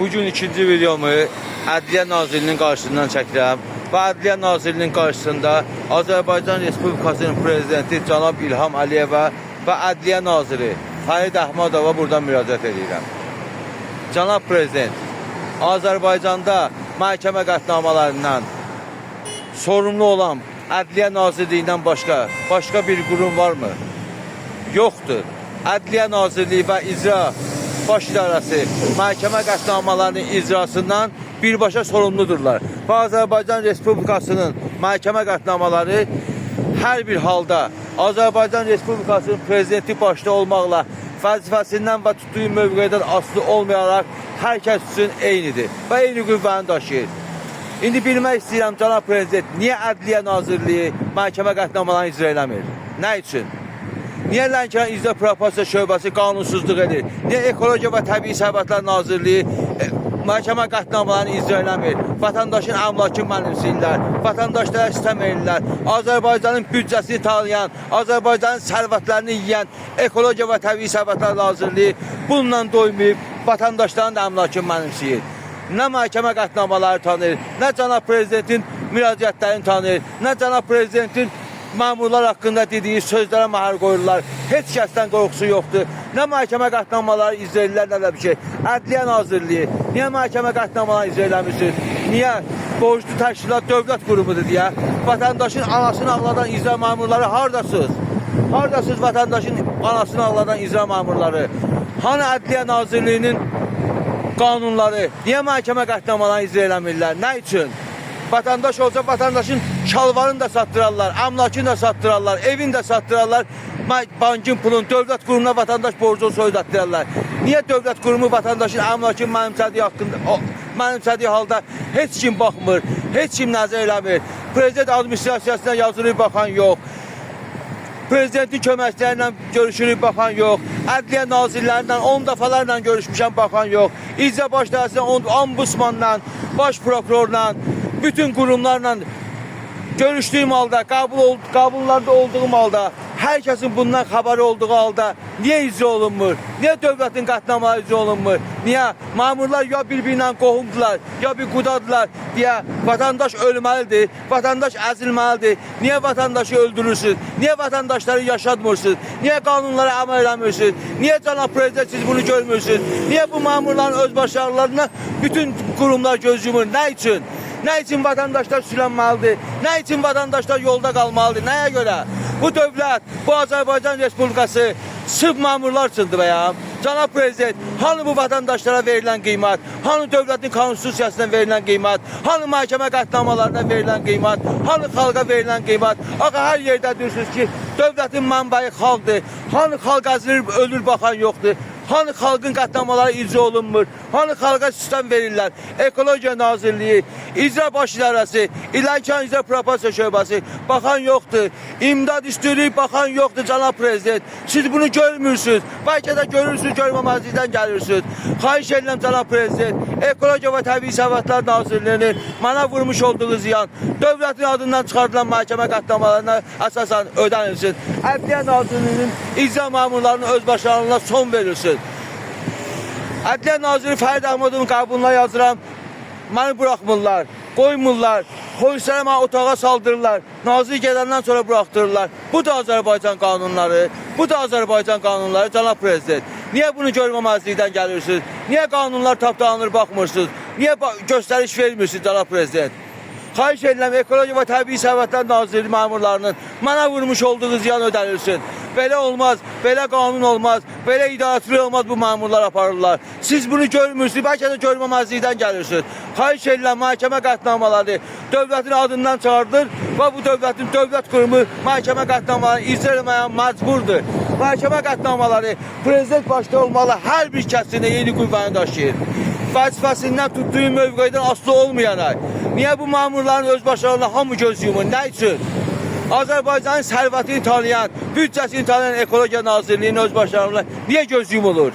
Bugün ikinci videomu Ədliyyə Nazirliyinin qarşısından çəkirəm və Ədliyyə Nazirliyinin qarşısında Azərbaycan Respublikasının Prezidenti Cənab İlham Əliyevə və Ədliyyə Naziri Fərid Əhmədova buradan müraciət edirəm. Cənab Prezident, Azərbaycanda məhkəmə qətnamalarından sorumlu olan Ədliyyə Nazirliyindən başqa bir qurum varmı? Yoxdur. Ədliyyə Nazirliyi və İcra Baş İdarəsi məhkəmə qətnamalarının icrasından birbaşa sorumludurlar. Və Azərbaycan Respublikasının məhkəmə qətnamaları hər bir halda Azərbaycan Respublikasının prezidenti başda olmaqla vəzifəsindən və tutduğu mövqedən asılı olmayaraq hər kəs üçün eynidir və eyni qüvvəni daşıyır. İndi bilmək istəyirəm, Cənab Prezident, niyə Ədliyyə Nazirliyi məhkəmə qətnamalarını icra eləmir? Nə üçün? Niyə Lənkəran İcra Prokurorluğu şöbəsi qanunsuzluq edir? Niyə Ekologiya və Təbii Sərvətlər Nazirliyi məhkəmə qətnamalarını icra eləmir? Vətəndaşın əmlakını mənimsəyirlər, vətəndaşlara sistem verirlər. Azərbaycanın büdcəsini tanıyan, Azərbaycanın sərvətlərini yiyən Ekologiya və Təbii Sərvətlər Nazirliyi bununla doymayıb, vətəndaşların da əmlakını mənimsəyir. Nə məhkəmə qətnamaları tanır, nə Cənab Prezidentin müraciətlərini tanır, nə Cənab Prezidentin məmurlar haqqında dediyi sözlərə məhəl qoyurlar. Heç kəsdən qorxusu yoxdur. Nə məhkəmə qətnamaları icra edirlər, nə də bir şey. Ədliyyə Nazirliyi, niyə məhkəmə qətnamaları icra eləmirsiniz? Niyə? Borclu təşkilat dövlət qurumudur deyə. Vətəndaşın anasını ağladan icra məmurları hardasınız? Hardasınız vətəndaşın anasını ağladan icra məmurları? Hani Ədliyyə Nazirliyinin qanunları? Niyə məhkəmə qətnamalarını icra eləmirlər? Nə üçün? Vətəndaş olsa vətəndaşın şalvarını da satdırarlar, əmlakını da satdırarlar, evini də satdırarlar, bankın pulunu, dövlət qurumuna vətəndaş borcunu soyudatdırarlar. Niyə dövlət qurumu vətəndaşın əmlakını mənimsədiyi halda heç kim baxmır, heç kim nəzər eləmir? Prezident administrasiyasına yazılıb baxan yox, Prezidentin köməkçilərlə görüşülüb baxan yox, Ədliyyə Nazirlərindən 10 dəfələrlə görüşmüşəm baxan yox, İcra Baş İdarəsindən, Ombudsmanla, Baş Prokurorla, bütün qurumlarla görüşdüyüm halda, qabullarda olduğum halda, hər kəsin bundan xəbəri olduğu halda niyə icra olunmur? Niyə dövlətin qətnamaları icra olunmur? Niyə? Məmurlar ya bir-birinə qohumdular, ya bir qudadılar deyə vətəndaş ölməlidir, vətəndaş əzilməlidir. Niyə vətəndaşı öldürürsünüz? Niyə vətəndaşları yaşatmırsınız? Niyə qanunlara əməl eləmirsiniz? Niyə Cənab Prezident siz bunu görmürsünüz? Niyə bu məmurların öz başarılarına bütün qurumlar göz yumur? Nə üçün? Nə üçün vətəndaşlar sülənməlidir? Nə üçün vətəndaşlar yolda qalmalıdır? Nəyə görə? Bu dövlət, bu Azərbaycan Respublikası sırf məmurlar üçündür və ya. Cənab Prezident, hanı bu vətəndaşlara verilən qiymət? Hanı dövlətin konstitusiyasına verilən qiymət? Hanı məhkəmə qətnamalarına verilən qiymət? Hanı xalqa verilən qiymət? Axı hər yerdə deyirsiniz ki, dövlətin mənbəyi xalqdır. Hanı xalq əzilir, ölür, baxan yoxdur? Hanı xalqın qətnamaları icra olunmur? Hanı xalqa sistem verirlər? Ekologiya Nazirliyi, İcra Baş İdarəsi, Lənkəran İcra Prokurorluğu şöbəsi baxan yoxdur. İmdad istəyirik, baxan yoxdur Cənab Prezident. Siz bunu görmürsünüz. Bəlkə də görürsünüz, görməməzlikdən gəlirsiniz. Xahiş edirəm Cənab Prezident, Ekologiya və Təbii Sərvətlər Nazirliyinin mənə vurmuş olduğu ziyan dövlətin adından çıxardılan məhkəmə qətnamalarına əsasən ödənilsin. Ədliyyə Nazirliyinin icra məmurlarının öz başarılarına son verilsin. Ədliyyə Naziri Fərid Əhmədovun qəbuluna yazıram. Məni buraxmırlar, qoymurlar, polislərə mənə otağa saldırırlar, nazir gedəndən sonra buraxdırırlar. Bu da Azərbaycan qanunları, bu da Azərbaycan qanunları Cənab Prezident. Niyə bunu görməməzlikdən gəlirsiniz? Niyə qanunlar tapdalanır, baxmırsınız? Niyə göstəriş vermirsiniz Cənab Prezident? Xahiş edirəm, Ekologiya və Təbii Sərvətlər Nazirliyi məmurlarının mənə vurmuş olduğu ziyan ödənilsin. Belə olmaz, belə qanun olmaz, belə idarəçilik olmaz, bu məmurlar aparırlar. Siz bunu görmürsünüz, bəlkə də görməməzlikdən gəlirsiniz. Xahiş edirəm, məhkəmə qətnamaları dövlətin adından çağırdır və bu dövlət qurumu məhkəmə qətnamalarını icra etməyə məcburdur. Məhkəmə qətnamaları prezident başda olmalı, hər bir kəsinə yeni qüvvəni daşıyır. Vəzifəsindən tutduğu mövqedən asılı olmayaraq. Niyə bu məmurların öz başlarına hamı göz yumur? Nə üçün? Azərbaycanın sərvətini tanıyan, büdcəsini tanıyan Ekologiya Nazirliyinin öz başlarına niyə göz yumulur?